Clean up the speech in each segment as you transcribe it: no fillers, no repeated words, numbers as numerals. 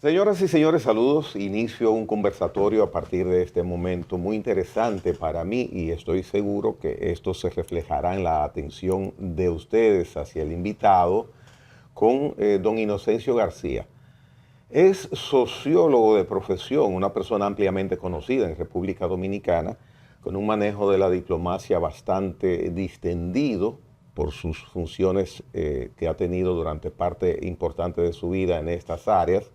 Señoras y señores, saludos. Inicio un conversatorio a partir de este momento muy interesante para mí y estoy seguro que esto se reflejará en la atención de ustedes hacia el invitado con don Inocencio García. Es sociólogo de profesión, una persona ampliamente conocida en República Dominicana, con un manejo de la diplomacia bastante distendido por sus funciones que ha tenido durante parte importante de su vida en estas áreas.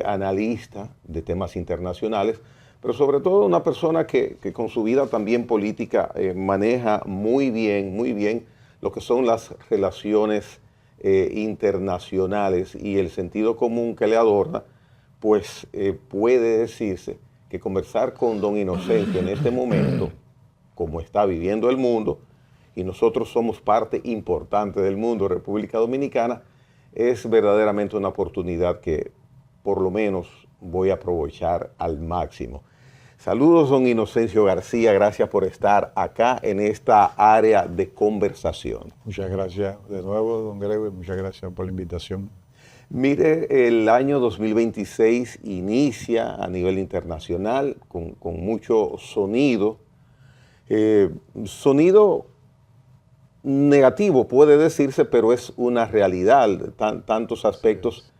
Analista de temas internacionales, pero sobre todo una persona que con su vida también política maneja muy bien lo que son las relaciones internacionales y el sentido común que le adorna, pues puede decirse que conversar con don Inocencio en este momento, como está viviendo el mundo, y nosotros somos parte importante del mundo, República Dominicana, es verdaderamente una oportunidad que por lo menos voy a aprovechar al máximo. Saludos, don Inocencio García, gracias por estar acá en esta área de conversación. Muchas gracias de nuevo, don Gregory, muchas gracias por la invitación. Mire, el año 2026 inicia a nivel internacional con mucho sonido. Sonido negativo puede decirse, pero es una realidad, tantos aspectos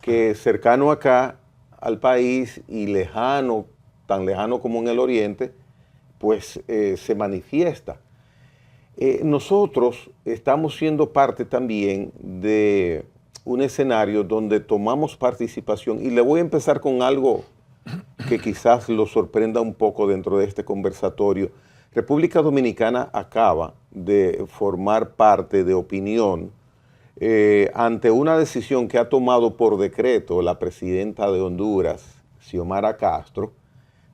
que cercano acá al país y lejano, tan lejano como en el oriente, pues se manifiesta. Nosotros estamos siendo parte también de un escenario donde tomamos participación y le voy a empezar con algo que quizás lo sorprenda un poco dentro de este conversatorio. República Dominicana acaba de formar parte de opinión ante una decisión que ha tomado por decreto la presidenta de Honduras, Xiomara Castro,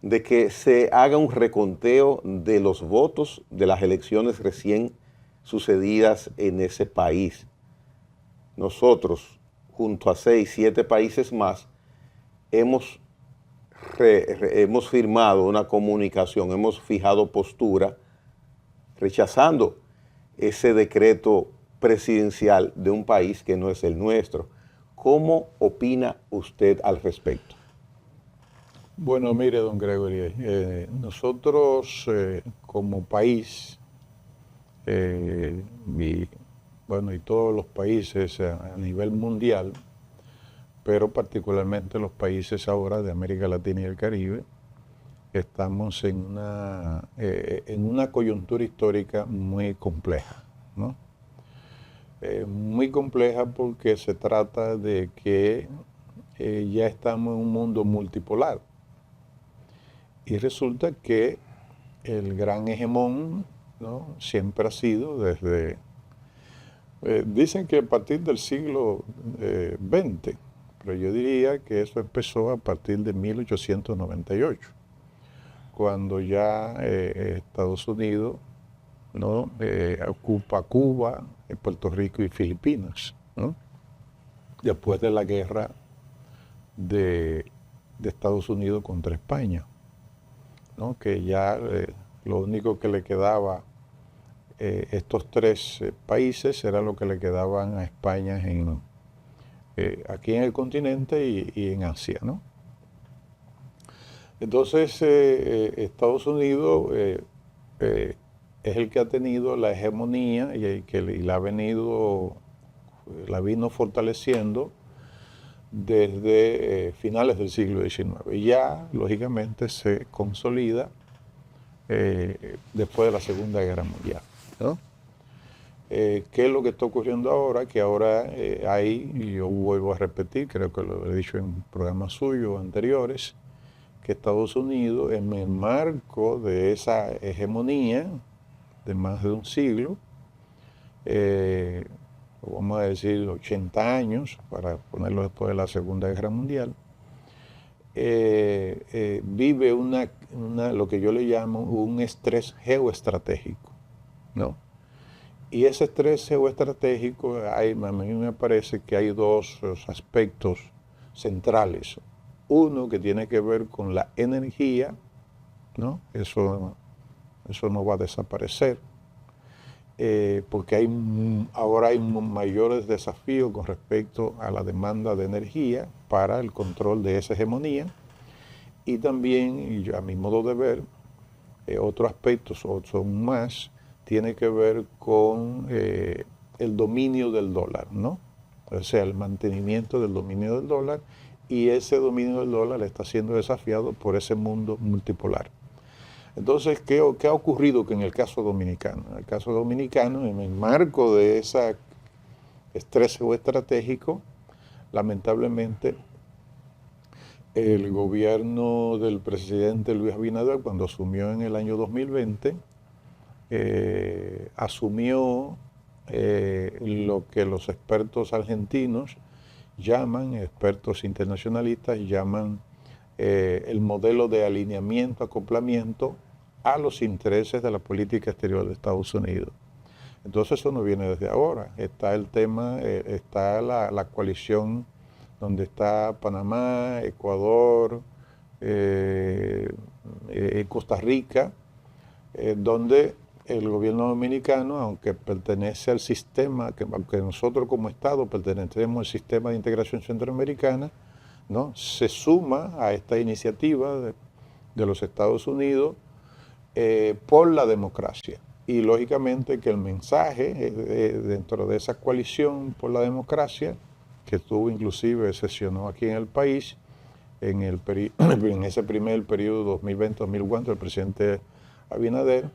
de que se haga un reconteo de los votos de las elecciones recién sucedidas en ese país. Nosotros, junto a 6, 7 países más, hemos firmado una comunicación, hemos fijado postura rechazando ese decreto presidencial de un país que no es el nuestro. ¿Cómo opina usted al respecto? Bueno, mire, don Gregory, nosotros como país, y todos los países a nivel mundial, pero particularmente los países ahora de América Latina y el Caribe, estamos en una coyuntura histórica muy compleja, ¿no? Muy compleja porque se trata de que ya estamos en un mundo multipolar. Y resulta que el gran hegemón, ¿no?, siempre ha sido desde, dicen que a partir del siglo XX, pero yo diría que eso empezó a partir de 1898, cuando ya Estados Unidos, ¿no?, ocupa Cuba, Puerto Rico y Filipinas, ¿no?, después de la guerra de Estados Unidos contra España, ¿no?, que ya lo único que le quedaba estos tres países era lo que le quedaban a España aquí en el continente y en Asia, ¿no? Entonces Estados Unidos es el que ha tenido la hegemonía y la vino fortaleciendo desde finales del siglo XIX. Y ya, lógicamente, se consolida después de la Segunda Guerra Mundial, ¿no? ¿Qué es lo que está ocurriendo ahora? Que ahora y yo vuelvo a repetir, creo que lo he dicho en programas suyos anteriores, que Estados Unidos, en el marco de esa hegemonía de más de un siglo, vamos a decir 80 años, para ponerlo después de la Segunda Guerra Mundial, vive lo que yo le llamo un estrés geoestratégico, ¿no? Y ese estrés geoestratégico, a mí me parece que hay dos aspectos centrales. Uno que tiene que ver con la energía, ¿no? Eso no va a desaparecer. porque ahora hay mayores desafíos con respecto a la demanda de energía para el control de esa hegemonía. Y también, y a mi modo de ver, otros aspectos, o son más, tiene que ver con el dominio del dólar, ¿no? O sea, el mantenimiento del dominio del dólar, y ese dominio del dólar está siendo desafiado por ese mundo multipolar. Entonces, ¿qué ha ocurrido que en el caso dominicano? En el caso dominicano, en el marco de ese estrés geoestratégico, lamentablemente, el gobierno del presidente Luis Abinader, cuando asumió en el año 2020, asumió lo que los expertos argentinos llaman, expertos internacionalistas llaman el modelo de alineamiento, acoplamiento a los intereses de la política exterior de Estados Unidos. Entonces eso no viene desde ahora. Está el tema, está la coalición donde está Panamá, Ecuador, Costa Rica, donde el gobierno dominicano, aunque pertenece al sistema, aunque nosotros como Estado pertenecemos al sistema de integración centroamericana, ¿no?, se suma a esta iniciativa de los Estados Unidos por la democracia. Y lógicamente que el mensaje dentro de esa coalición por la democracia, que estuvo inclusive, sesionó aquí en el país, en ese primer periodo 2020-2024, el presidente Abinader,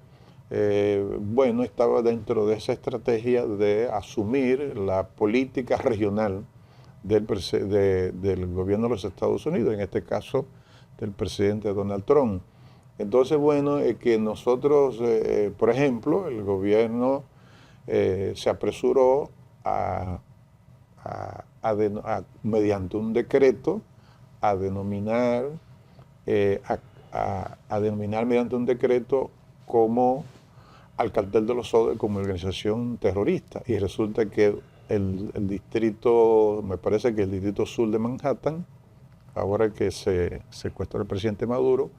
bueno, estaba dentro de esa estrategia de asumir la política regional del gobierno de los Estados Unidos, en este caso del presidente Donald Trump. Entonces, bueno, que nosotros, por ejemplo, el gobierno se apresuró mediante un decreto a denominar mediante un decreto como al cartel de los Soles como organización terrorista. Y resulta que el distrito, me parece que el distrito sur de Manhattan, ahora que se secuestró el presidente Maduro,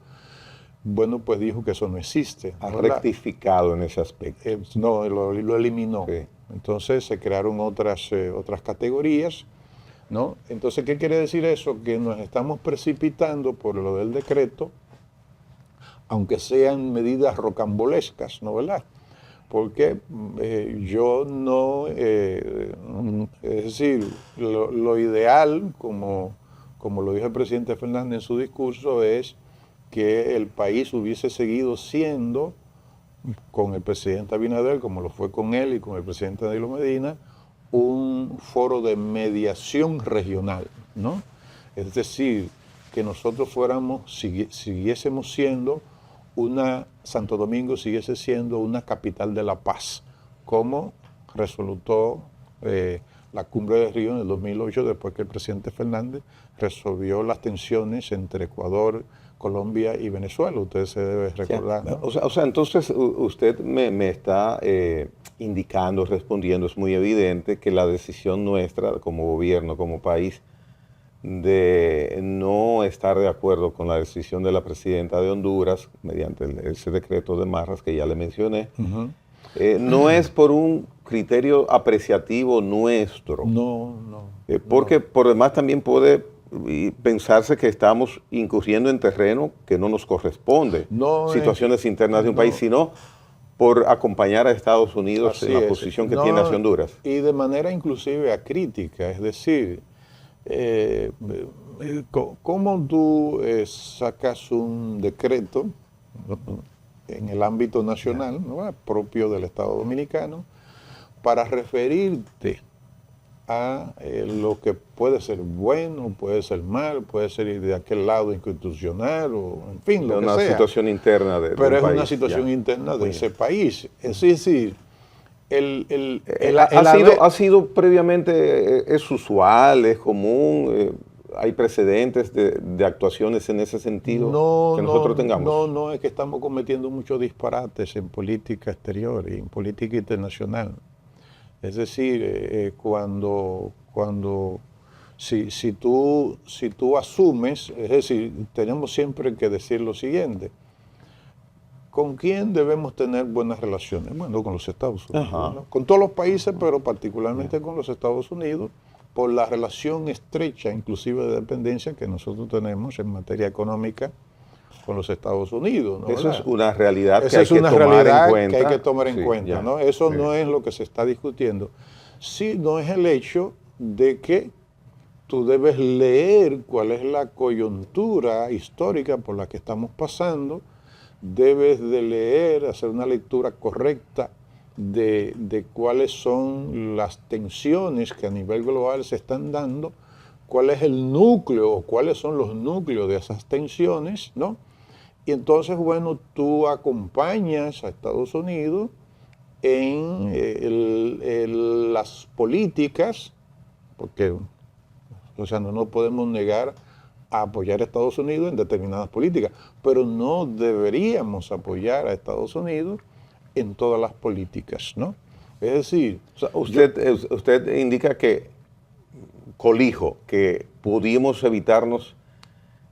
bueno, pues dijo que eso no existe. Ha rectificado en ese aspecto. No, lo eliminó. Sí. Entonces se crearon otras categorías, ¿no? Entonces, ¿qué quiere decir eso? Que nos estamos precipitando por lo del decreto, aunque sean medidas rocambolescas, ¿no, verdad? Porque yo no, es decir, lo ideal, como lo dijo el presidente Fernández en su discurso, es que el país hubiese seguido siendo, con el presidente Abinader, como lo fue con él y con el presidente Danilo Medina, un foro de mediación regional, ¿no? Es decir, que nosotros siguiésemos siendo Santo Domingo siguiese siendo una capital de la paz, como resultó la cumbre de Río en el 2008, después que el presidente Fernández resolvió las tensiones entre Ecuador, Colombia y Venezuela. Usted se debe recordar, ¿no? O sea, entonces usted me está indicando, respondiendo, es muy evidente que la decisión nuestra como gobierno, como país, de no estar de acuerdo con la decisión de la presidenta de Honduras, mediante ese decreto de Marras que ya le mencioné, no es por un criterio apreciativo nuestro. No. Porque por demás también puede pensarse que estamos incurriendo en terreno que no nos corresponde, situaciones internas de un país, sino por acompañar a Estados Unidos en la posición que tiene hacia Honduras. Y de manera inclusive acrítica, es decir, ¿cómo tú sacas un decreto en el ámbito nacional, ¿no?, propio del Estado Dominicano, para referirte a lo que puede ser bueno, puede ser mal, puede ser de aquel lado institucional, o en fin, lo que sea? Una situación interna del país. Pero es una situación interna de ese país. Es decir, ha sido previamente, es usual, es común, hay precedentes de actuaciones en ese sentido que nosotros tengamos. No, es que estamos cometiendo muchos disparates en política exterior y en política internacional. Es decir, si tú asumes, es decir, tenemos siempre que decir lo siguiente: ¿Con quién debemos tener buenas relaciones? Bueno, con los Estados Unidos, Ajá. ¿no? Con todos los países, pero particularmente con los Estados Unidos, por la relación estrecha, inclusive de dependencia, que nosotros tenemos en materia económica con los Estados Unidos, ¿no? Eso ¿Verdad? es una realidad que Esa hay es que una tomar realidad en cuenta. que hay que tomar en Sí, cuenta, ya. ¿no? Eso Muy no bien. es lo que se está discutiendo, sino es el hecho de que tú debes leer cuál es la coyuntura histórica por la que estamos pasando, debes de leer, hacer una lectura correcta de cuáles son las tensiones que a nivel global se están dando, cuál es el núcleo o cuáles son los núcleos de esas tensiones, ¿no? Y entonces, bueno, tú acompañas a Estados Unidos en las políticas, porque, o sea, no nos podemos negar a apoyar a Estados Unidos en determinadas políticas, pero no deberíamos apoyar a Estados Unidos en todas las políticas, ¿no? Es decir, O sea, usted indica que, colijo, que pudimos evitarnos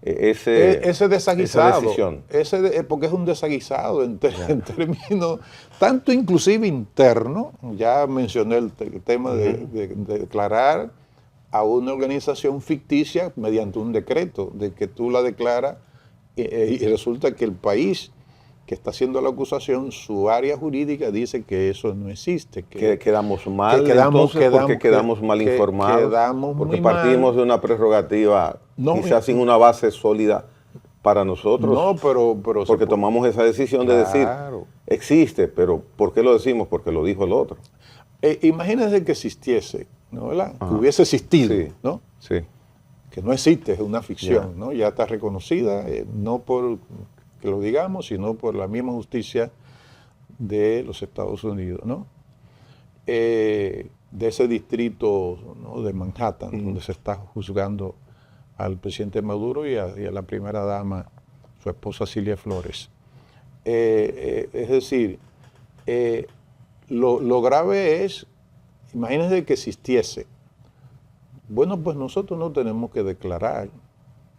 ese desaguisado, esa decisión. porque es un desaguisado en términos, tanto inclusive interno, ya mencioné el tema de declarar a una organización ficticia mediante un decreto, de que tú la declaras y resulta que el país que está haciendo la acusación, su área jurídica dice que eso no existe. Que quedamos mal, quedamos- entonces, porque quedamos- quedamos mal que- informados, quedamos porque muy partimos mal. de una prerrogativa No, quizás sin una base sólida para nosotros, No, pero porque tomamos esa decisión de decir, Claro. existe, pero ¿por qué lo decimos? Porque lo dijo el otro. Imagínense que existiese, ¿no? ¿Verdad? Que Ajá. hubiese existido, Sí. ¿no? Sí. Que no existe, es una ficción, Ya. ¿no? Ya está reconocida, no por que lo digamos, sino por la misma justicia de los Estados Unidos, ¿no? De ese distrito, ¿no?, de Manhattan, donde se está juzgando al presidente Maduro y a la primera dama, su esposa Cilia Flores. Es decir, lo grave es, imagínense que existiese. Bueno, pues nosotros no tenemos que declarar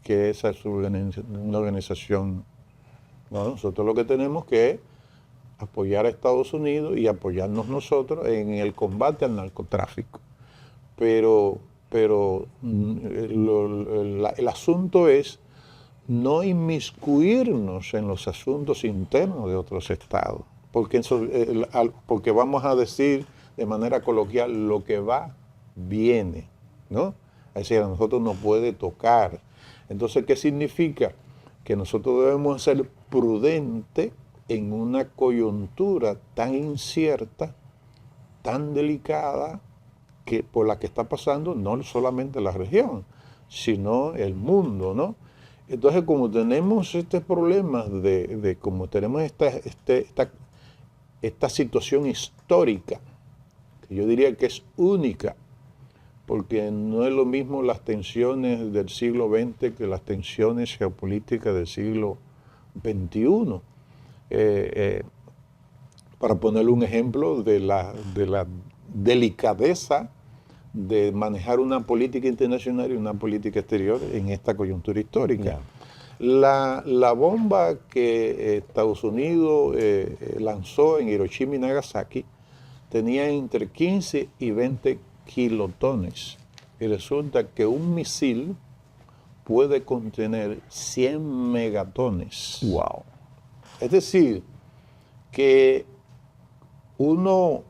que esa es una organización. No, nosotros lo que tenemos que es apoyar a Estados Unidos y apoyarnos nosotros en el combate al narcotráfico. Pero el asunto es no inmiscuirnos en los asuntos internos de otros estados, porque vamos a decir de manera coloquial lo que va, viene, ¿no? Es decir, a nosotros nos puede tocar. Entonces, ¿qué significa? Que nosotros debemos ser prudentes en una coyuntura tan incierta, tan delicada, que por la que está pasando no solamente la región, sino el mundo, ¿no? Entonces, como tenemos este problema como tenemos esta situación histórica, que yo diría que es única, porque no es lo mismo las tensiones del siglo XX que las tensiones geopolíticas del siglo XXI. Para ponerle un ejemplo de la delicadeza de manejar una política internacional y una política exterior en esta coyuntura histórica. La bomba que Estados Unidos lanzó en Hiroshima y Nagasaki tenía entre 15 y 20 kilotones. Y resulta que un misil puede contener 100 megatones. Wow. Es decir, que cuando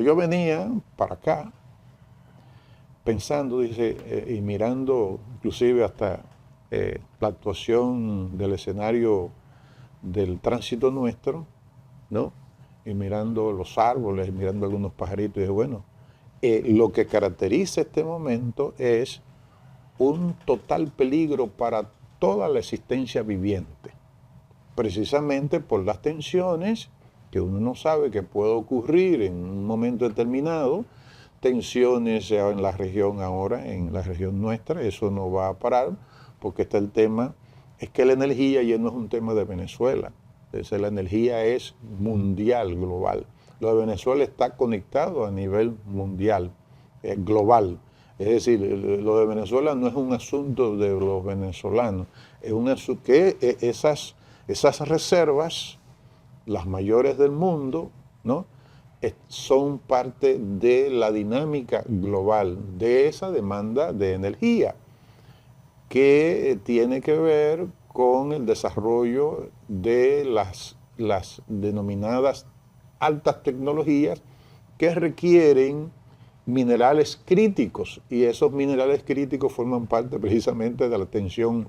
yo venía para acá, pensando, dice, y mirando inclusive hasta la actuación del escenario del tránsito nuestro, ¿no? Y mirando los árboles, y mirando algunos pajaritos, y dije, bueno, lo que caracteriza este momento es un total peligro para toda la existencia viviente, precisamente por las tensiones que uno no sabe que puede ocurrir en un momento determinado, tensiones en la región ahora, en la región nuestra, eso no va a parar, porque está el tema, es que la energía ya no es un tema de Venezuela, la energía es mundial, global. Lo de Venezuela está conectado a nivel mundial, global. Es decir, lo de Venezuela no es un asunto de los venezolanos, es un asunto que Esas reservas, las mayores del mundo, ¿no? Son parte de la dinámica global de esa demanda de energía, que tiene que ver con el desarrollo de las denominadas altas tecnologías que requieren minerales críticos, y esos minerales críticos forman parte precisamente de la tensión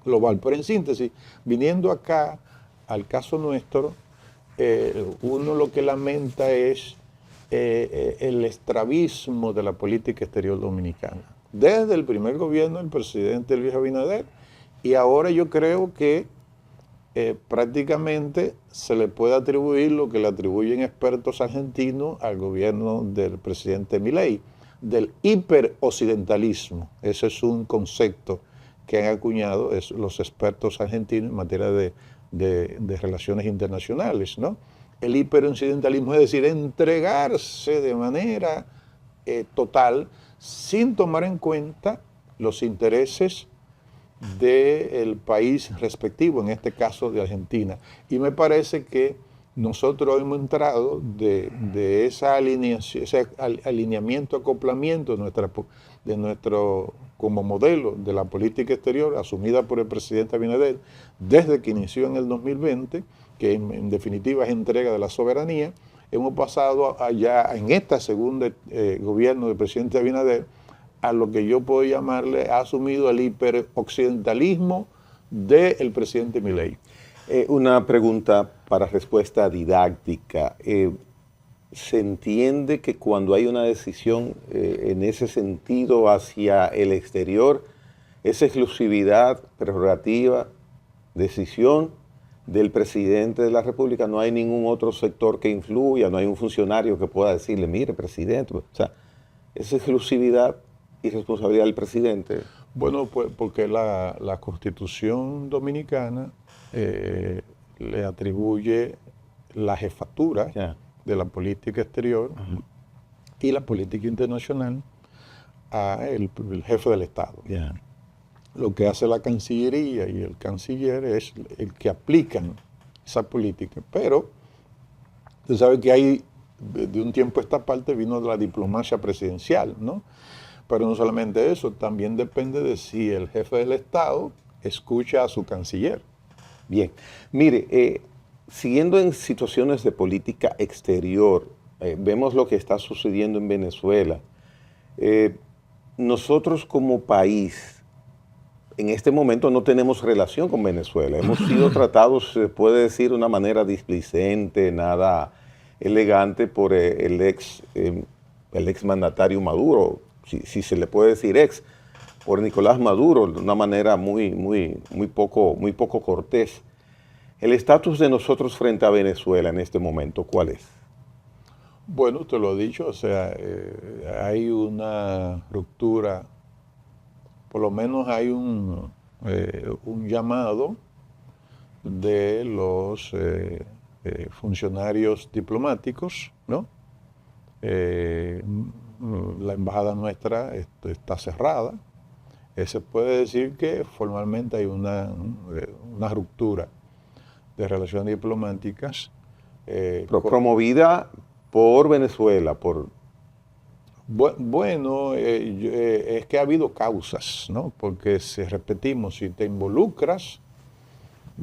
global. Pero en síntesis, viniendo acá al caso nuestro, uno lo que lamenta es el estrabismo de la política exterior dominicana. Desde el primer gobierno del presidente Luis Abinader, y ahora yo creo que prácticamente se le puede atribuir lo que le atribuyen expertos argentinos al gobierno del presidente Milei, del hiperoccidentalismo. Ese es un concepto que han acuñado los expertos argentinos en materia de relaciones internacionales, ¿no? El hiperoccidentalismo, es decir, entregarse de manera total sin tomar en cuenta los intereses del país respectivo, en este caso de Argentina. Y me parece que nosotros hemos entrado de esa alineación, ese alineamiento, acoplamiento de nuestro como modelo de la política exterior asumida por el presidente Abinader desde que inició en el 2020, que en definitiva es entrega de la soberanía. Hemos pasado allá en esta segunda gobierno del presidente Abinader a lo que yo puedo llamarle, ha asumido el hiperoccidentalismo del presidente Milei. Una pregunta para respuesta didáctica. ¿Se entiende que cuando hay una decisión en ese sentido hacia el exterior, es exclusividad, prerrogativa, decisión del presidente de la República? No hay ningún otro sector que influya, no hay un funcionario que pueda decirle, mire, presidente, o sea, ¿es exclusividad y responsabilidad del presidente? Bueno, pues porque la Constitución dominicana le atribuye la jefatura de la política exterior y la política internacional al jefe del Estado. Lo que hace la Cancillería y el canciller es el que aplican esa política. Pero usted sabe que hay, de un tiempo a esta parte, vino de la diplomacia presidencial, ¿no? Pero no solamente eso, también depende de si el jefe del Estado escucha a su canciller. Bien, mire, siguiendo en situaciones de política exterior, vemos lo que está sucediendo en Venezuela. Nosotros como país, en este momento no tenemos relación con Venezuela. Hemos sido tratados, se puede decir, de una manera displicente, nada elegante por el ex mandatario Maduro, si se le puede decir ex, por Nicolás Maduro, de una manera muy poco cortés. El estatus de nosotros frente a Venezuela en este momento, ¿cuál es? Bueno, usted lo ha dicho, o sea, hay una ruptura, por lo menos hay un llamado de los funcionarios diplomáticos, ¿no? La embajada nuestra está cerrada. Se puede decir que formalmente hay una ruptura de relaciones diplomáticas. Promovida por Venezuela, Bueno, es que ha habido causas, ¿no? Porque si repetimos, si te involucras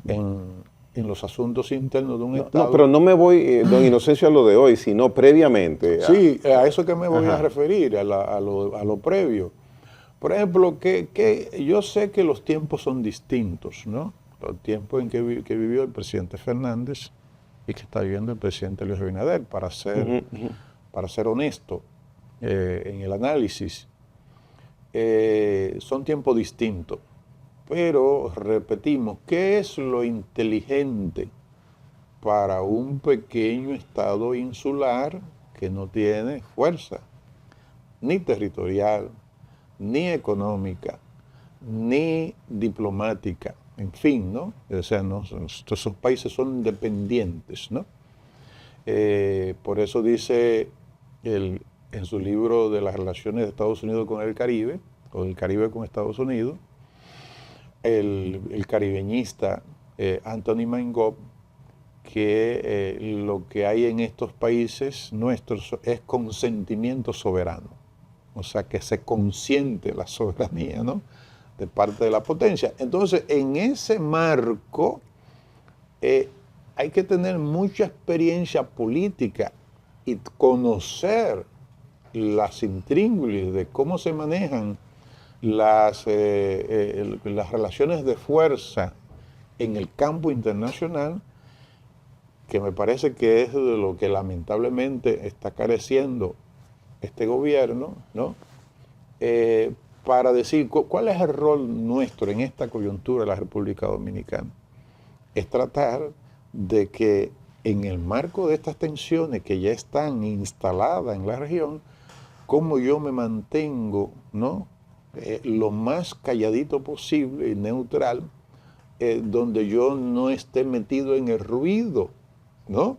en los asuntos internos de un Estado... No, pero no me voy, don Inocencio, a lo de hoy, sino previamente. Sí, a eso que me voy a referir, a lo previo. Por ejemplo, que yo sé que los tiempos son distintos, ¿no? Los tiempos en que vivió el presidente Fernández y que está viviendo el presidente Luis Abinader, para ser honesto en el análisis. Son tiempos distintos. Pero, repetimos, ¿qué es lo inteligente para un pequeño estado insular que no tiene fuerza, ni territorial, ni económica, ni diplomática? En fin, ¿no? O sea, esos países son independientes, ¿no? Por eso dice en su libro de las relaciones de Estados Unidos con el Caribe, o del Caribe con Estados Unidos, el caribeñista Anthony Maingop, que lo que hay en estos países nuestros es consentimiento soberano. O sea, que se consiente la soberanía, ¿no?, de parte de la potencia. Entonces, en ese marco, hay que tener mucha experiencia política y conocer las intríngulis de cómo se manejan las relaciones de fuerza en el campo internacional, que me parece que es de lo que lamentablemente está careciendo este gobierno, ¿no? Para decir cuál es el rol nuestro en esta coyuntura de la República Dominicana. Es tratar de que en el marco de estas tensiones que ya están instaladas en la región, cómo yo me mantengo, ¿no?, lo más calladito posible y neutral, donde yo no esté metido en el ruido, ¿no?,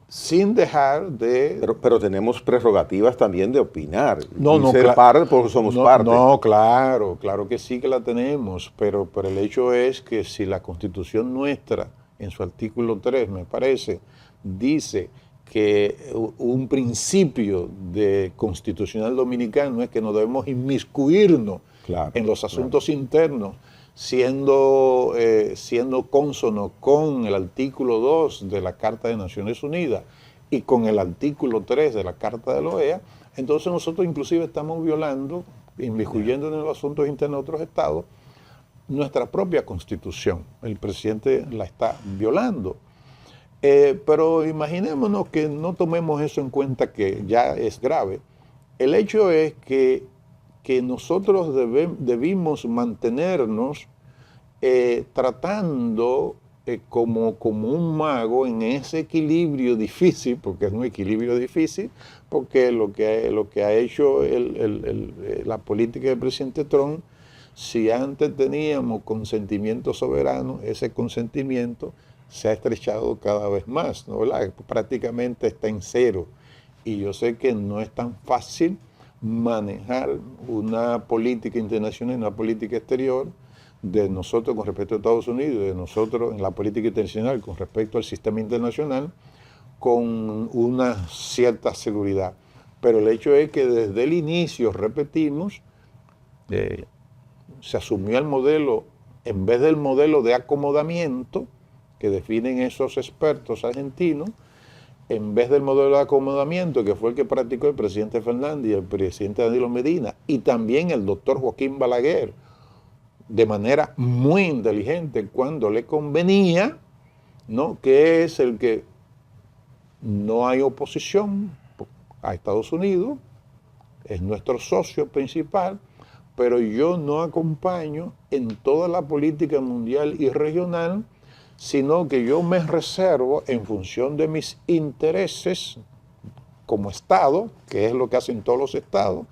sin dejar de... Pero tenemos prerrogativas también de opinar. No, y ser parte porque somos parte. No, claro que sí que la tenemos, pero el hecho es que si la Constitución nuestra, en su artículo 3, me parece, dice que un principio de constitucional dominicano es que no debemos inmiscuirnos en los asuntos internos, siendo cónsono con el artículo 2 de la Carta de Naciones Unidas y con el artículo 3 de la Carta de la OEA, entonces nosotros inclusive estamos violando, inmiscuyendo en los asuntos internos de otros estados, nuestra propia Constitución. El presidente la está violando. Pero imaginémonos que no tomemos eso en cuenta, que ya es grave. El hecho es que nosotros debimos mantenernos tratando como un mago en ese equilibrio difícil, porque es un equilibrio difícil, porque lo que ha hecho la política del presidente Trump, si antes teníamos consentimiento soberano, ese consentimiento se ha estrechado cada vez más, ¿no?, ¿verdad? Prácticamente está en cero. Y yo sé que no es tan fácil manejar una política internacional, una política exterior de nosotros con respecto a Estados Unidos, de nosotros en la política internacional con respecto al sistema internacional, con una cierta seguridad. Pero el hecho es que desde el inicio, repetimos, se asumió el modelo, en vez del modelo de acomodamiento que definen esos expertos argentinos, en vez del modelo de acomodamiento que fue el que practicó el presidente Fernández y el presidente Danilo Medina, y también el doctor Joaquín Balaguer, de manera muy inteligente cuando le convenía, ¿no?, que es el que no hay oposición a Estados Unidos, es nuestro socio principal, pero yo no acompaño en toda la política mundial y regional, sino que yo me reservo en función de mis intereses como Estado, que es lo que hacen todos los Estados,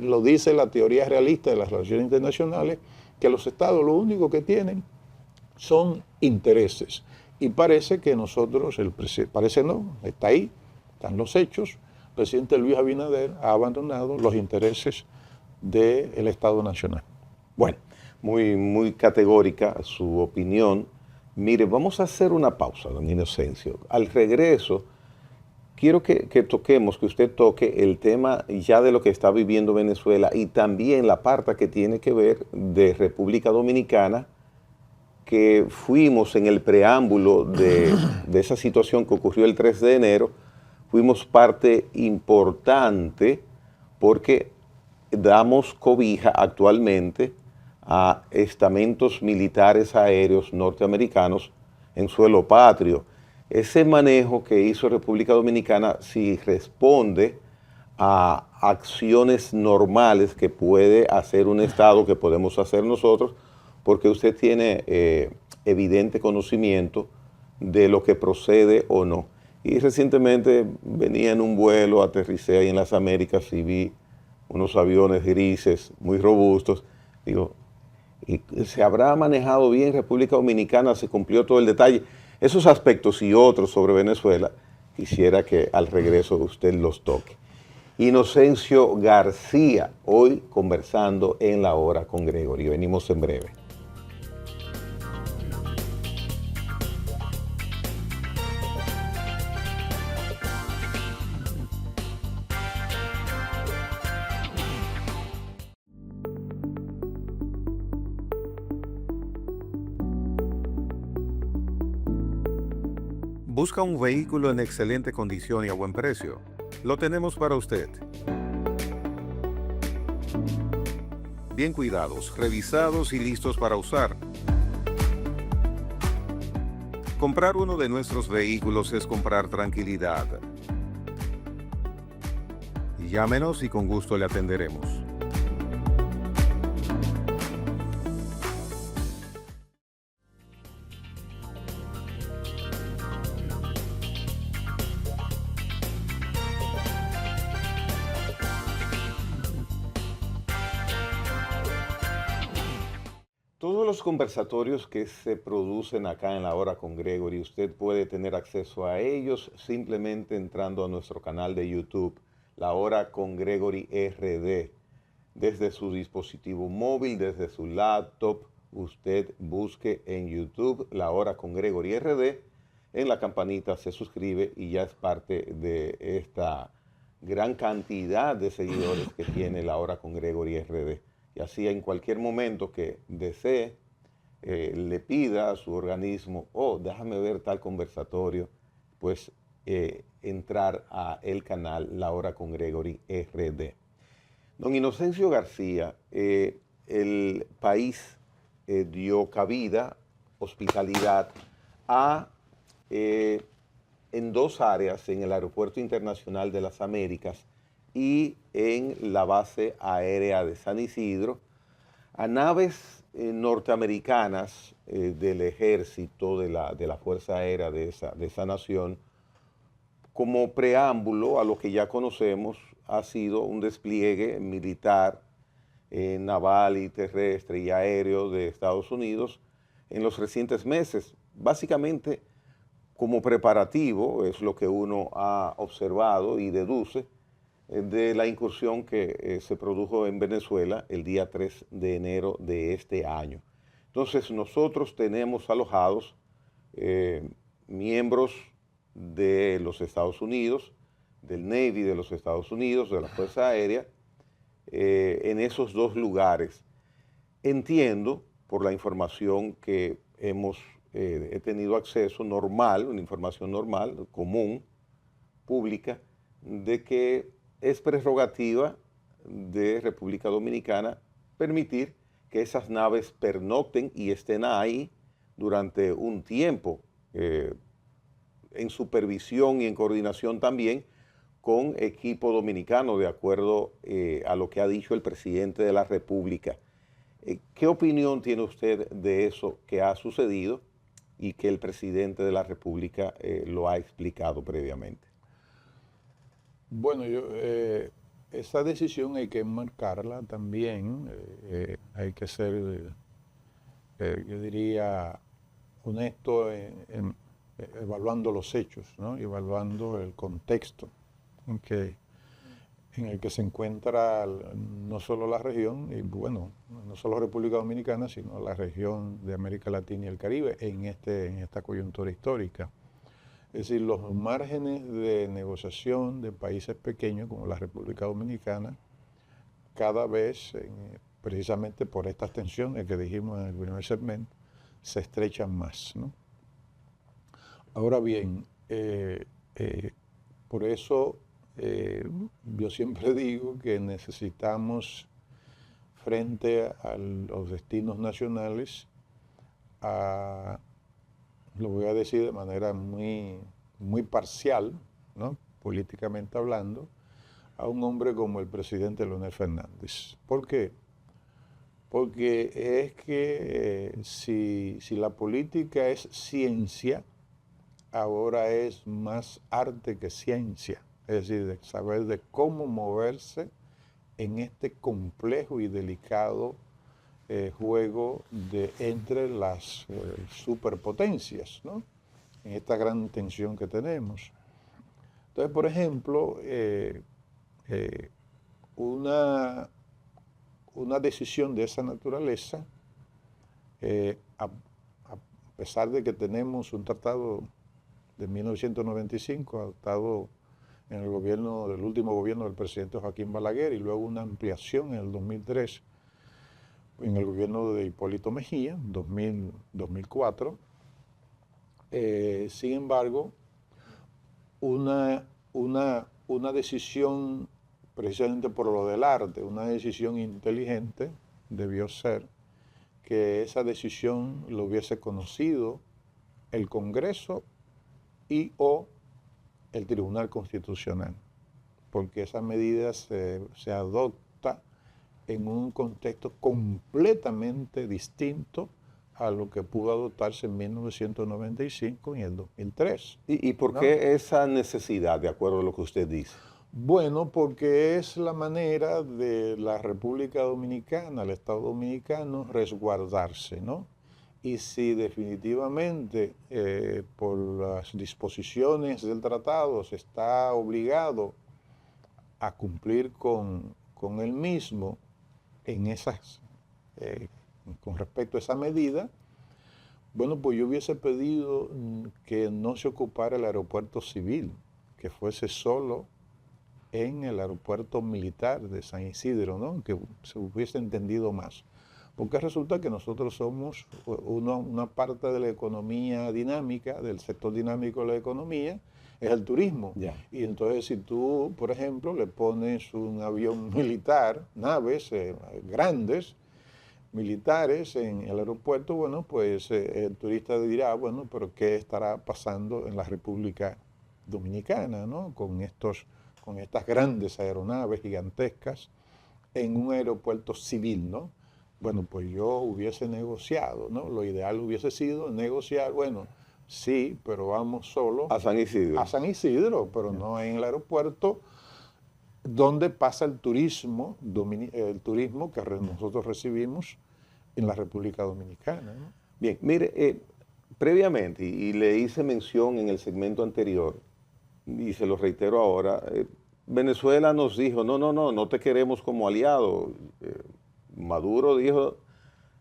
lo dice la teoría realista de las relaciones internacionales, que los Estados lo único que tienen son intereses. Y parece que nosotros, parece no, está ahí, están los hechos, el presidente Luis Abinader ha abandonado los intereses del Estado Nacional. Bueno, muy categórica su opinión. Mire, vamos a hacer una pausa, don Inocencio. Al regreso, quiero que usted toque el tema ya de lo que está viviendo Venezuela y también la parte que tiene que ver de República Dominicana, que fuimos en el preámbulo de esa situación que ocurrió el 3 de enero, fuimos parte importante porque damos cobija actualmente a estamentos militares aéreos norteamericanos en suelo patrio. Ese manejo que hizo República Dominicana sí responde a acciones normales que puede hacer un Estado, que podemos hacer nosotros, porque usted tiene evidente conocimiento de lo que procede o no. Y recientemente venía en un vuelo, aterricé ahí en las Américas y vi unos aviones grises muy robustos. Digo, ¿y se habrá manejado bien República Dominicana? ¿Se cumplió todo el detalle? Esos aspectos y otros sobre Venezuela, quisiera que al regreso usted los toque. Inocencio García, hoy conversando en La Hora con Gregory. Venimos en breve. ¿Busca un vehículo en excelente condición y a buen precio? Lo tenemos para usted. Bien cuidados, revisados y listos para usar. Comprar uno de nuestros vehículos es comprar tranquilidad. Llámenos y con gusto le atenderemos. Todos los conversatorios que se producen acá en La Hora con Gregory, usted puede tener acceso a ellos simplemente entrando a nuestro canal de YouTube, La Hora con Gregory RD. Desde su dispositivo móvil, desde su laptop, usted busque en YouTube La Hora con Gregory RD. En la campanita se suscribe y ya es parte de esta gran cantidad de seguidores que tiene La Hora con Gregory RD. Y así en cualquier momento que desee, le pida a su organismo, oh, déjame ver tal conversatorio, pues entrar a el canal La Hora con Gregory RD. Don Inocencio García, el país dio cabida, hospitalidad, a, en dos áreas, en el Aeropuerto Internacional de las Américas y en la base aérea de San Isidro, a naves norteamericanas del ejército, de la Fuerza Aérea de esa nación, como preámbulo a lo que ya conocemos, ha sido un despliegue militar, naval y terrestre y aéreo de Estados Unidos en los recientes meses. Básicamente, como preparativo, es lo que uno ha observado y deduce de la incursión que se produjo en Venezuela el día 3 de enero de este año. Entonces, nosotros tenemos alojados miembros de los Estados Unidos, del Navy de los Estados Unidos, de la Fuerza Aérea, en esos dos lugares. Entiendo, por la información que he tenido acceso normal, una información normal, común, pública, de que es prerrogativa de República Dominicana permitir que esas naves pernocten y estén ahí durante un tiempo, en supervisión y en coordinación también con equipo dominicano, de acuerdo a lo que ha dicho el presidente de la República. ¿Qué opinión tiene usted de eso que ha sucedido y que el presidente de la República lo ha explicado previamente? Bueno, esa decisión hay que enmarcarla también, hay que ser, yo diría, honesto evaluando los hechos, ¿no? Evaluando el contexto en el que se encuentra no solo la región, y bueno, no solo República Dominicana, sino la región de América Latina y el Caribe en esta coyuntura histórica. Es decir, los márgenes de negociación de países pequeños como la República Dominicana, cada vez, precisamente por estas tensiones que dijimos en el primer segmento, se estrechan más, ¿no? Ahora bien, por eso yo siempre digo que necesitamos, frente a los destinos nacionales, lo voy a decir de manera muy, muy parcial, ¿no? Políticamente hablando, a un hombre como el presidente Leonel Fernández. ¿Por qué? Porque es que si la política es ciencia, ahora es más arte que ciencia. Es decir, de saber de cómo moverse en este complejo y delicado juego entre las superpotencias, ¿no? En esta gran tensión que tenemos. Entonces, por ejemplo, una decisión de esa naturaleza, a pesar de que tenemos un tratado de 1995 adoptado en el gobierno del último gobierno del presidente Joaquín Balaguer y luego una ampliación en el 2003 en el gobierno de Hipólito Mejía, 2004. Sin embargo, una decisión, precisamente por lo del arte, una decisión inteligente debió ser que esa decisión lo hubiese conocido el Congreso y o el Tribunal Constitucional, porque esa medida se adopta en un contexto completamente distinto a lo que pudo adoptarse en 1995 y en el 2003. ¿Y por ¿no? qué esa necesidad, de acuerdo a lo que usted dice? Bueno, porque es la manera de la República Dominicana, el Estado Dominicano, resguardarse, ¿no? Y si definitivamente por las disposiciones del tratado se está obligado a cumplir con el mismo en esas, con respecto a esa medida, bueno, pues yo hubiese pedido que no se ocupara el aeropuerto civil, que fuese solo en el aeropuerto militar de San Isidro, ¿no? Que se hubiese entendido más. Porque resulta que nosotros somos una parte de la economía dinámica, del sector dinámico de la economía, es el turismo. Ya. Y entonces si tú, por ejemplo, le pones un avión militar, naves grandes, militares en el aeropuerto, bueno, pues el turista dirá, bueno, pero ¿qué estará pasando en la República Dominicana, ¿no? Con estas grandes aeronaves gigantescas en un aeropuerto civil, ¿no? Bueno, pues yo hubiese negociado, ¿no? Lo ideal hubiese sido negociar, bueno, sí, pero vamos solo A San Isidro. a San Isidro, pero no en el aeropuerto donde pasa el turismo que nosotros recibimos en la República Dominicana, ¿no? Bien, mire, previamente, y le hice mención en el segmento anterior, y se lo reitero ahora, Venezuela nos dijo, no te queremos como aliado. Maduro dijo,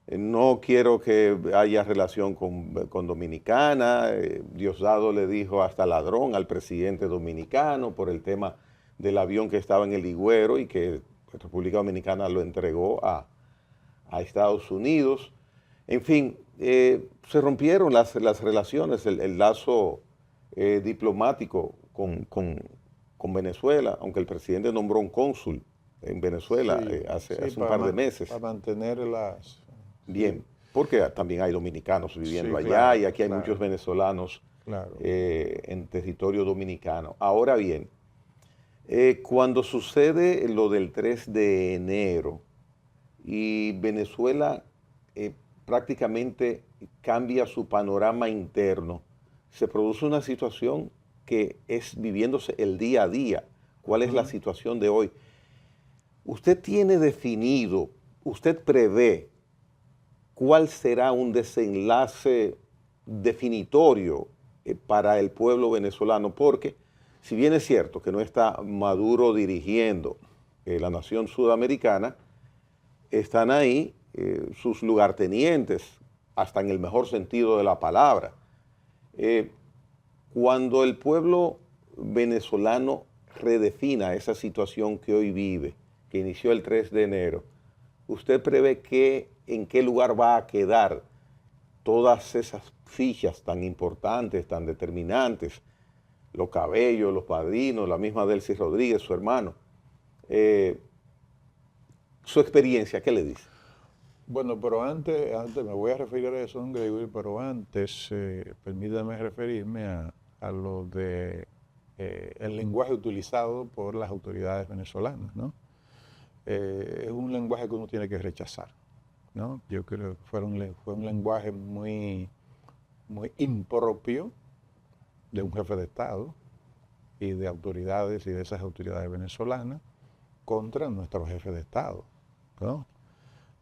no quiero que haya relación con Dominicana. Diosdado le dijo hasta ladrón al presidente dominicano por el tema del avión que estaba en el Higüero y que la República Dominicana lo entregó a Estados Unidos. En fin, se rompieron las relaciones, el lazo diplomático con Venezuela, aunque el presidente nombró un cónsul en Venezuela hace un par de meses. Para mantener las... Bien, porque también hay dominicanos viviendo allá, claro, y aquí hay claro, muchos venezolanos claro. En territorio dominicano. Ahora bien, cuando sucede lo del 3 de enero y Venezuela prácticamente cambia su panorama interno, se produce una situación que es viviéndose el día a día. ¿Cuál es la situación de hoy? Usted tiene definido, usted prevé cuál será un desenlace definitorio para el pueblo venezolano, porque si bien es cierto que no está Maduro dirigiendo la nación sudamericana, están ahí sus lugartenientes, hasta en el mejor sentido de la palabra. Cuando el pueblo venezolano redefina esa situación que hoy vive, que inició el 3 de enero, ¿usted prevé en qué lugar va a quedar todas esas fichas tan importantes, tan determinantes? Los Cabellos, los Padrinos, la misma Delcy Rodríguez, su hermano. Su experiencia, ¿qué le dice? Bueno, pero antes me voy a referir a eso, don Gregory, pero antes permítame referirme a lo de el lenguaje utilizado por las autoridades venezolanas, ¿no? Es un lenguaje que uno tiene que rechazar, ¿no? Yo creo que fue un lenguaje muy impropio de un jefe de Estado y de autoridades y de esas autoridades venezolanas contra nuestro jefe de Estado, ¿no?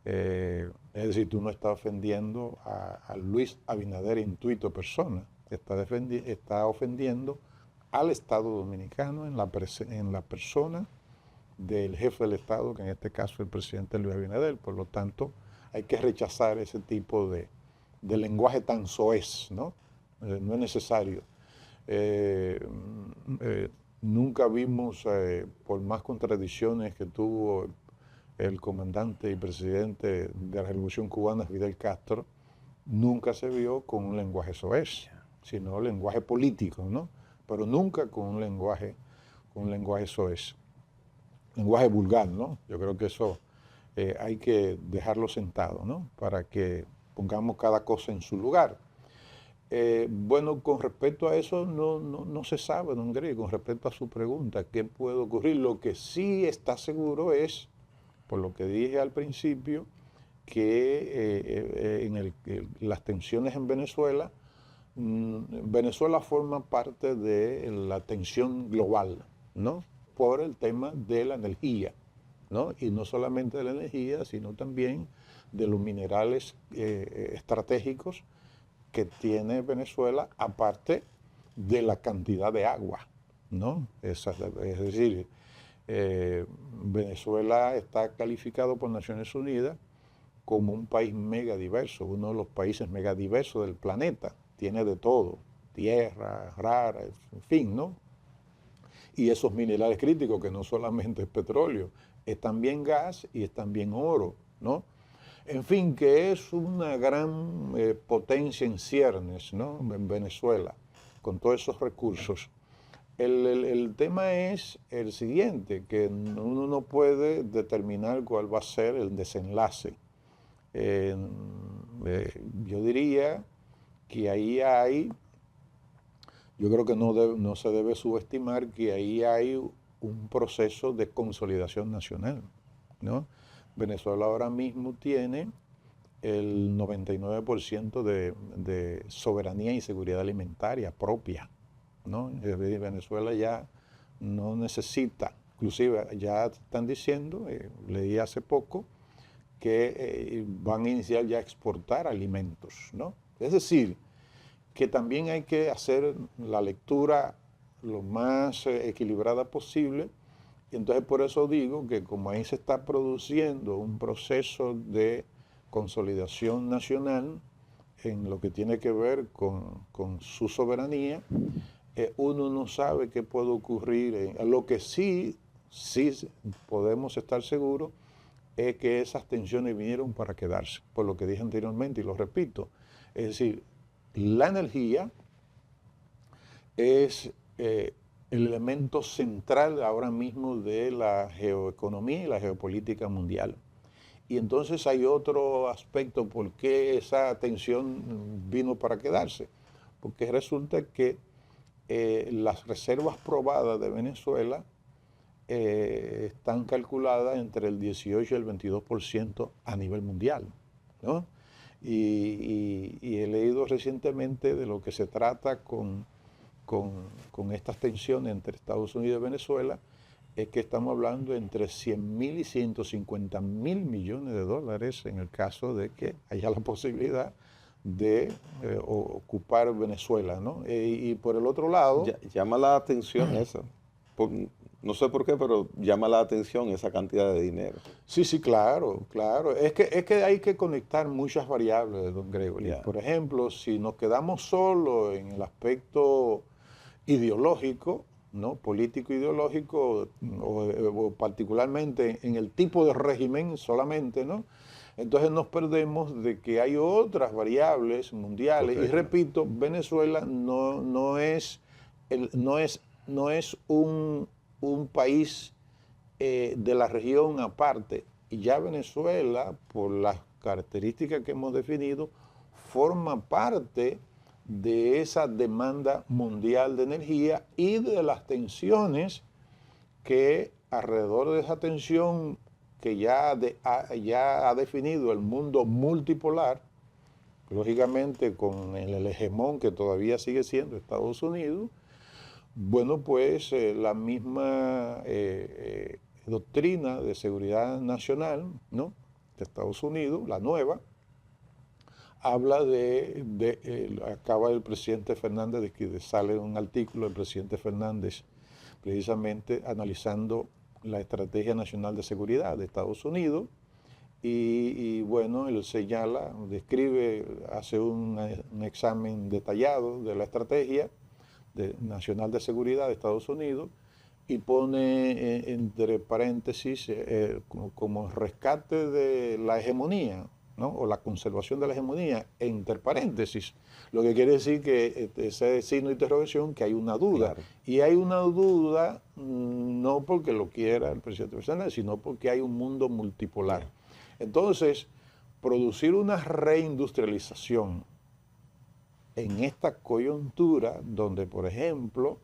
Es decir, tú no estás ofendiendo a Luis Abinader intuito persona, está ofendiendo al Estado Dominicano en la persona del jefe del Estado, que en este caso es el presidente Luis Abinader. Por lo tanto, hay que rechazar ese tipo de lenguaje tan soez, ¿no? No es necesario. Nunca vimos, por más contradicciones que tuvo el comandante y presidente de la Revolución Cubana, Fidel Castro, nunca se vio con un lenguaje soez, sino lenguaje político, ¿no? pero nunca con un lenguaje soez, lenguaje vulgar, ¿no? Yo creo que eso hay que dejarlo sentado, ¿no? Para que pongamos cada cosa en su lugar. Bueno, con respecto a eso no se sabe, don Greg, con respecto a su pregunta, ¿qué puede ocurrir? Lo que sí está seguro es, por lo que dije al principio, que las tensiones en Venezuela, Venezuela forma parte de la tensión global, ¿no? Por el tema de la energía, ¿no? Y no solamente de la energía, sino también de los minerales estratégicos que tiene Venezuela, aparte de la cantidad de agua, ¿no? Es decir, Venezuela está calificado por Naciones Unidas como un país megadiverso, uno de los países megadiversos del planeta. Tiene de todo, tierra, raras, en fin, ¿no? Y esos minerales críticos, que no solamente es petróleo, es también gas y es también oro, ¿no? En fin, que es una gran potencia en ciernes, ¿no? En Venezuela, con todos esos recursos. El tema es el siguiente, que uno no puede determinar cuál va a ser el desenlace. Yo diría que ahí hay, yo creo que no se debe subestimar que ahí hay un proceso de consolidación nacional, ¿no? Venezuela ahora mismo tiene el 99% de soberanía y seguridad alimentaria propia, ¿no? Venezuela ya no necesita, inclusive ya están diciendo, leí hace poco, que van a iniciar ya a exportar alimentos, ¿no? Es decir, que también hay que hacer la lectura lo más equilibrada posible, y entonces por eso digo que como ahí se está produciendo un proceso de consolidación nacional en lo que tiene que ver con su soberanía, uno no sabe qué puede ocurrir. Lo que sí podemos estar seguros es que esas tensiones vinieron para quedarse, por lo que dije anteriormente y lo repito. Es decir, la energía es el elemento central ahora mismo de la geoeconomía y la geopolítica mundial. Y entonces hay otro aspecto por qué esa tensión vino para quedarse. Porque resulta que las reservas probadas de Venezuela están calculadas entre el 18 y el 22% a nivel mundial, ¿no? Y he leído recientemente de lo que se trata con estas tensiones entre Estados Unidos y Venezuela, es que estamos hablando entre 100.000 y 150.000 millones de dólares en el caso de que haya la posibilidad de ocupar Venezuela, ¿no? Y por el otro lado... Llama la atención eso. No sé por qué, pero llama la atención esa cantidad de dinero. Sí, claro, claro. Es que hay que conectar muchas variables, don Gregory. Yeah. Por ejemplo, si nos quedamos solo en el aspecto ideológico, ¿no? Político ideológico, o particularmente en el tipo de régimen solamente, ¿no? Entonces nos perdemos de que hay otras variables mundiales. Correcto. Y repito, Venezuela no es un país de la región aparte. Y ya Venezuela, por las características que hemos definido, forma parte de esa demanda mundial de energía y de las tensiones que alrededor de esa tensión que ya ha definido el mundo multipolar, lógicamente con el hegemón que todavía sigue siendo Estados Unidos. Bueno, pues la misma doctrina de seguridad nacional, ¿no?, de Estados Unidos, la nueva, habla acaba el presidente Fernández, de que sale un artículo del presidente Fernández precisamente analizando la Estrategia Nacional de Seguridad de Estados Unidos, y bueno, él señala, describe, hace un examen detallado de la Estrategia Nacional de Seguridad de Estados Unidos, y pone entre paréntesis como rescate de la hegemonía, ¿no? O la conservación de la hegemonía, entre paréntesis, lo que quiere decir que ese signo de interrogación, que hay una duda. Claro. Y hay una duda no porque lo quiera el presidente Fernández, sino porque hay un mundo multipolar. Entonces, producir una reindustrialización en esta coyuntura donde, por ejemplo,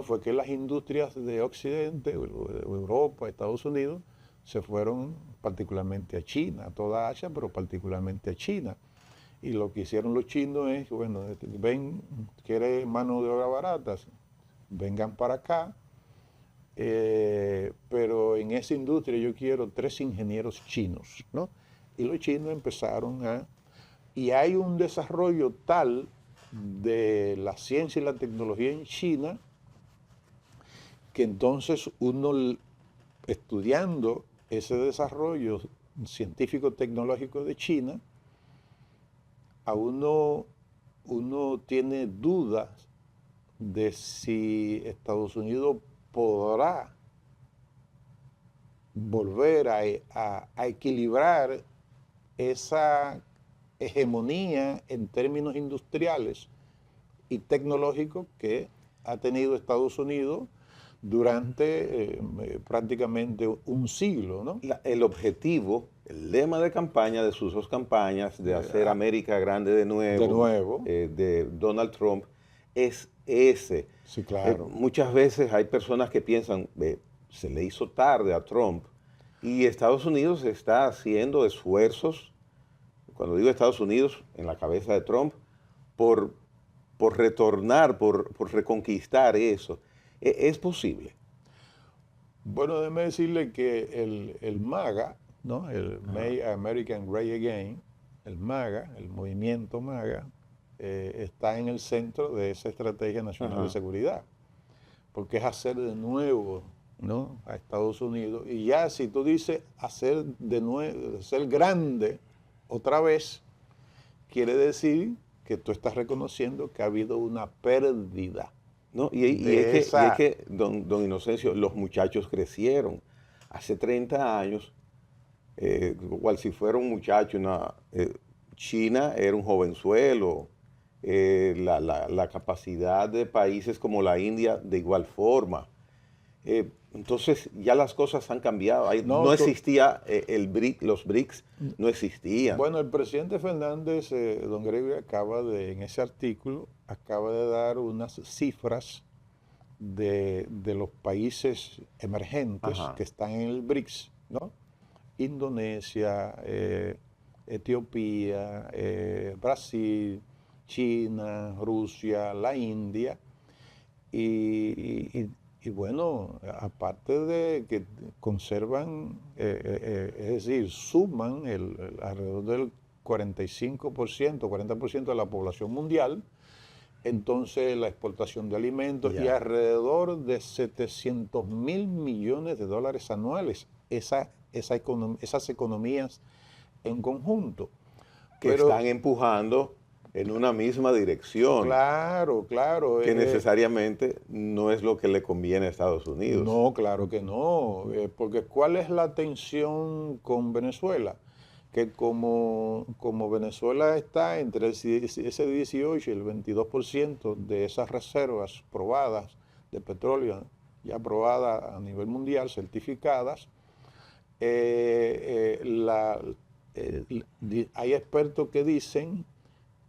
fue que las industrias de Occidente, Europa, Estados Unidos, se fueron particularmente a China, a toda Asia, pero particularmente a China. Y lo que hicieron los chinos es, ven, quiere mano de obra barata, vengan para acá, pero en esa industria yo quiero 3 ingenieros chinos, ¿no? Y los chinos empezaron y hay un desarrollo tal de la ciencia y la tecnología en China que entonces uno, estudiando ese desarrollo científico-tecnológico de China, a uno tiene dudas de si Estados Unidos podrá volver a equilibrar esa hegemonía en términos industriales y tecnológicos que ha tenido Estados Unidos durante prácticamente un siglo, ¿no? El objetivo, el lema de campaña de sus 2 campañas, de hacer América grande de nuevo, de Donald Trump, es ese. Sí, claro. Muchas veces hay personas que piensan, se le hizo tarde a Trump, y Estados Unidos está haciendo esfuerzos, cuando digo Estados Unidos, en la cabeza de Trump, por retornar, por reconquistar eso. ¿Es posible? Bueno, déjeme decirle que el MAGA, ¿no? El Make American Great Again, el MAGA, el movimiento MAGA, está en el centro de esa estrategia nacional de seguridad, porque es hacer de nuevo, ¿no?, a Estados Unidos. Y ya si tú dices hacer de nuevo, ser grande otra vez, quiere decir que tú estás reconociendo que ha habido una pérdida. ¿No? Y es que, don Inocencio, los muchachos crecieron. Hace 30 años, igual si fuera un muchacho, China era un jovenzuelo, la capacidad de países como la India de igual forma. Entonces ya las cosas han cambiado. No existía los BRICS, no existían. Bueno, el presidente Fernández, don Gregorio, en ese artículo, acaba de dar unas cifras de los países emergentes que están en el BRICS, ¿no? Indonesia, Etiopía, Brasil, China, Rusia, la India, y bueno, aparte de que conservan, es decir, suman alrededor del 45%, 40% de la población mundial, entonces la exportación de alimentos y alrededor de 700.000 millones de dólares anuales, esas economías en conjunto. Que están empujando en una misma dirección. Claro, claro. Que necesariamente no es lo que le conviene a Estados Unidos. No, claro que no. Porque ¿cuál es la tensión con Venezuela? Que como Venezuela está entre ese 18 y el 22% de esas reservas probadas de petróleo, ya probadas a nivel mundial, certificadas, hay expertos que dicen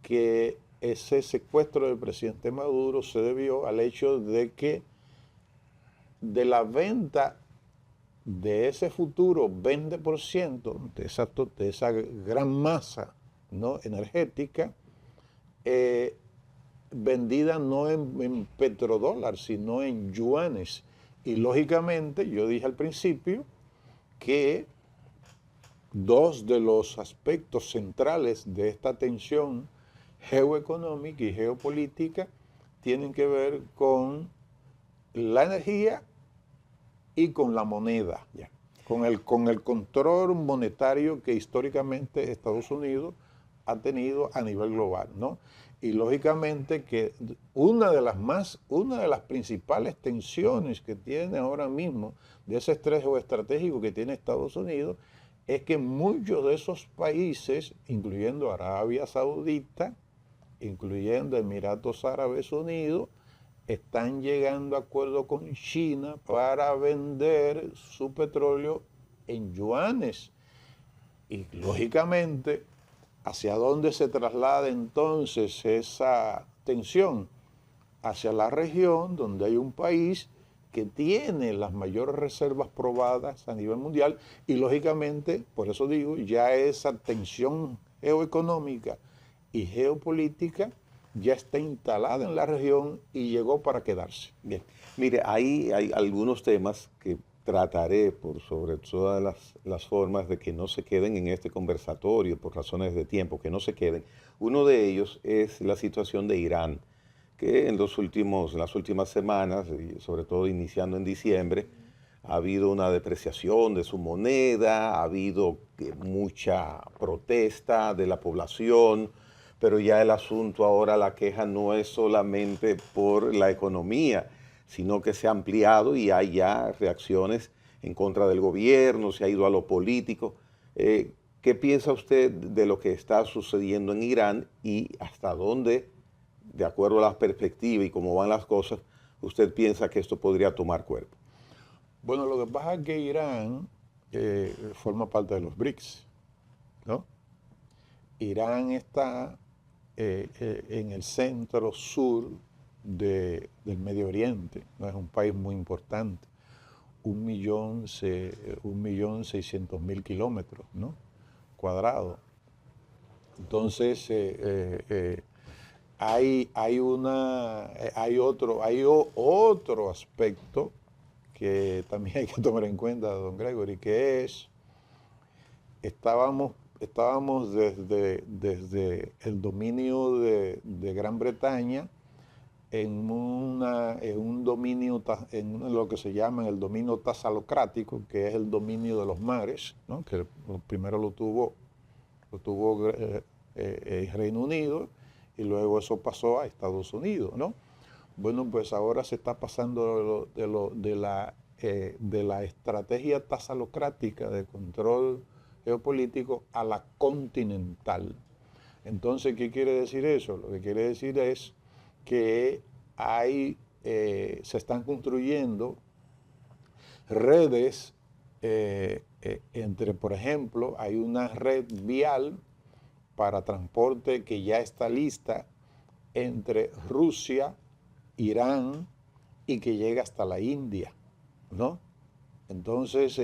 que ese secuestro del presidente Maduro se debió al hecho de que de la venta de ese futuro 20% de esa gran masa, ¿no?, energética, vendida no en petrodólares, sino en yuanes. Y lógicamente, yo dije al principio que 2 de los aspectos centrales de esta tensión geoeconómica y geopolítica tienen que ver con la energía y con la moneda, con el control monetario que históricamente Estados Unidos ha tenido a nivel global, ¿no? Y lógicamente que una de las principales tensiones que tiene ahora mismo de ese estrés geoestratégico que tiene Estados Unidos es que muchos de esos países, incluyendo Arabia Saudita, incluyendo Emiratos Árabes Unidos, están llegando a acuerdos con China para vender su petróleo en yuanes. Y lógicamente, ¿hacia dónde se traslada entonces esa tensión? Hacia la región donde hay un país que tiene las mayores reservas probadas a nivel mundial y lógicamente, por eso digo, ya esa tensión geoeconómica y geopolítica ya está instalada en la región y llegó para quedarse. Bien, mire, ahí hay algunos temas que trataré por sobre todas las formas de que no se queden en este conversatorio por razones de tiempo, que no se queden. Uno de ellos es la situación de Irán, que en las últimas semanas, y sobre todo iniciando en diciembre, ha habido una depreciación de su moneda, ha habido mucha protesta de la población, pero ya el asunto ahora, la queja no es solamente por la economía, sino que se ha ampliado y hay ya reacciones en contra del gobierno, se ha ido a lo político. ¿Qué piensa usted de lo que está sucediendo en Irán y hasta dónde, de acuerdo a la perspectiva y cómo van las cosas, usted piensa que esto podría tomar cuerpo? Bueno, lo que pasa es que Irán forma parte de los BRICS, ¿no? Irán está en el centro sur del Medio Oriente, ¿no? Es un país muy importante, 1.600.000 kilómetros, ¿no? Cuadrados. Entonces, hay otro aspecto que también hay que tomar en cuenta, don Gregory, que es, estábamos desde el dominio de Gran Bretaña en un dominio, en lo que se llama el dominio tasalocrático, que es el dominio de los mares, ¿no? Que primero lo tuvo el Reino Unido y luego eso pasó a Estados Unidos, ¿no? Bueno, pues ahora se está pasando de la estrategia tasalocrática de control geopolítico a la continental. Entonces, ¿qué quiere decir eso? Lo que quiere decir es que se están construyendo redes por ejemplo, hay una red vial para transporte que ya está lista entre Rusia, Irán y que llega hasta la India, ¿no? Entonces,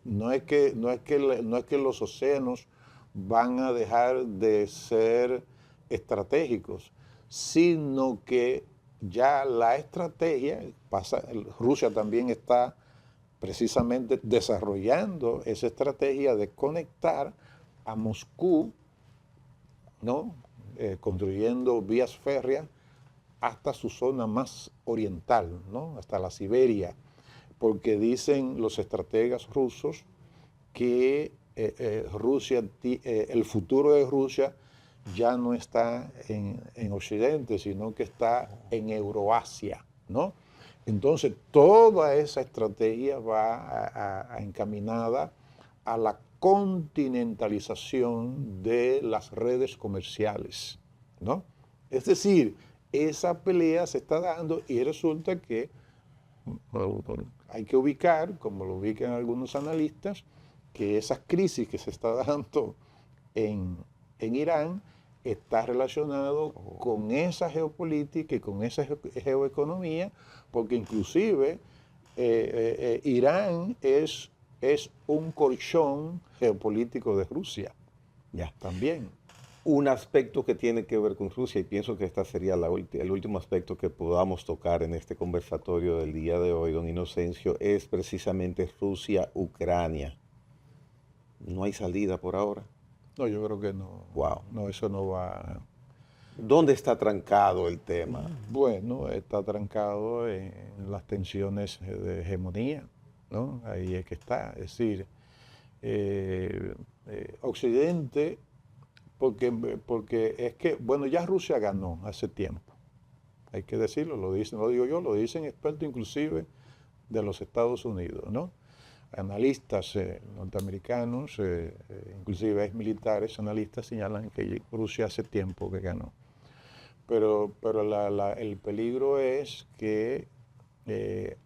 no es que los océanos van a dejar de ser estratégicos, sino que ya la estrategia Rusia también está precisamente desarrollando esa estrategia de conectar a Moscú, ¿no? Construyendo vías férreas hasta su zona más oriental, ¿no? Hasta la Siberia, porque dicen los estrategas rusos que el futuro de Rusia ya no está en Occidente, sino que está en Euroasia, ¿no? Entonces, toda esa estrategia va encaminada a la continentalización de las redes comerciales, ¿no? Es decir, esa pelea se está dando y resulta que hay que ubicar, como lo ubican algunos analistas, que esa crisis que se está dando en Irán está relacionado con esa geopolítica y con esa geoeconomía, porque inclusive Irán es un colchón geopolítico de Rusia, Ya. también. Un aspecto que tiene que ver con Rusia, y pienso que este sería el último aspecto que podamos tocar en este conversatorio del día de hoy, don Inocencio, es precisamente Rusia-Ucrania. ¿No hay salida por ahora? No, yo creo que no. Wow. No, eso no va. ¿Dónde está trancado el tema? Bueno, está trancado en las tensiones de hegemonía, ¿no? Ahí es que está. Es decir, Occidente, porque es que, bueno, ya Rusia ganó hace tiempo. Hay que decirlo, lo digo yo, lo dicen expertos inclusive de los Estados Unidos, ¿no? analistas norteamericanos, inclusive militares, analistas señalan que Rusia hace tiempo que ganó. Pero el peligro es que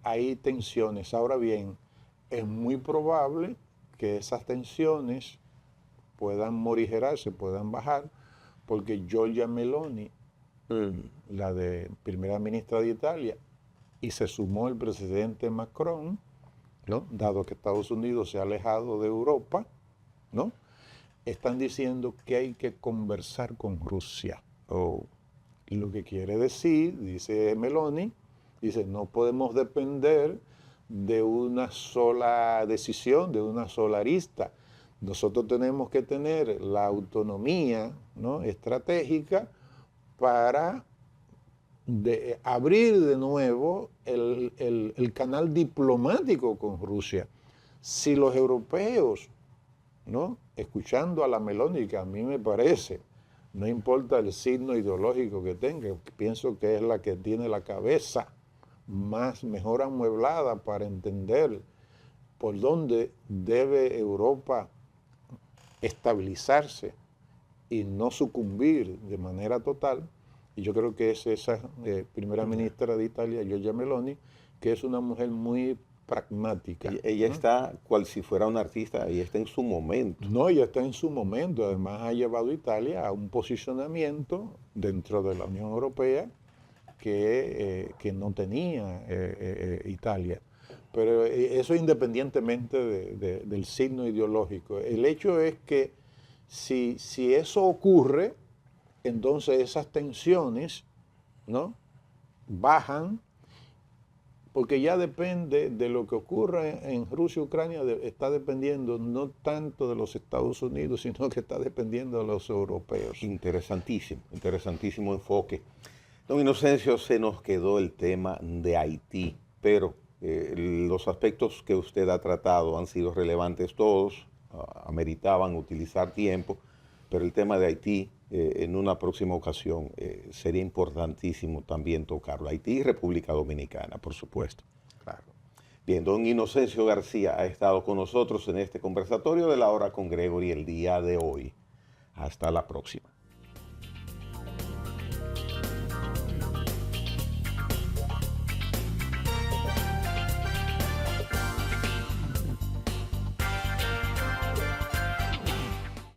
hay tensiones. Ahora bien, es muy probable que esas tensiones puedan morigerarse, puedan bajar, porque Giorgia Meloni, la de primera ministra de Italia, y se sumó el presidente Macron, ¿no? Dado que Estados Unidos se ha alejado de Europa, ¿no? Están diciendo que hay que conversar con Rusia. Lo que quiere decir, dice Meloni, dice, no podemos depender de una sola decisión, de una sola arista. Nosotros tenemos que tener la autonomía, ¿no?, estratégica para abrir de nuevo el canal diplomático con Rusia. Si los europeos, ¿no?, escuchando a la Meloni, que a mí me parece, no importa el signo ideológico que tenga, pienso que es la que tiene la cabeza mejor amueblada para entender por dónde debe Europa estabilizarse y no sucumbir de manera total. Y yo creo que es esa primera ministra de Italia, Giorgia Meloni, que es una mujer muy pragmática. Ella está, cual si fuera una artista, ella está en su momento. No, ella está en su momento. Además ha llevado a Italia a un posicionamiento dentro de la Unión Europea que no tenía Italia. Pero eso independientemente del signo ideológico. El hecho es que si eso ocurre, entonces esas tensiones, ¿no?, bajan, porque ya depende de lo que ocurra en Rusia y Ucrania, está dependiendo no tanto de los Estados Unidos, sino que está dependiendo de los europeos. Interesantísimo, interesantísimo enfoque. Don Inocencio, se nos quedó el tema de Haití, pero los aspectos que usted ha tratado han sido relevantes todos, ameritaban utilizar tiempo, pero el tema de Haití en una próxima ocasión sería importantísimo también tocarlo. Haití y República Dominicana, por supuesto. Claro. Bien, don Inocencio García ha estado con nosotros en este conversatorio de La Hora con Gregory el día de hoy. Hasta la próxima.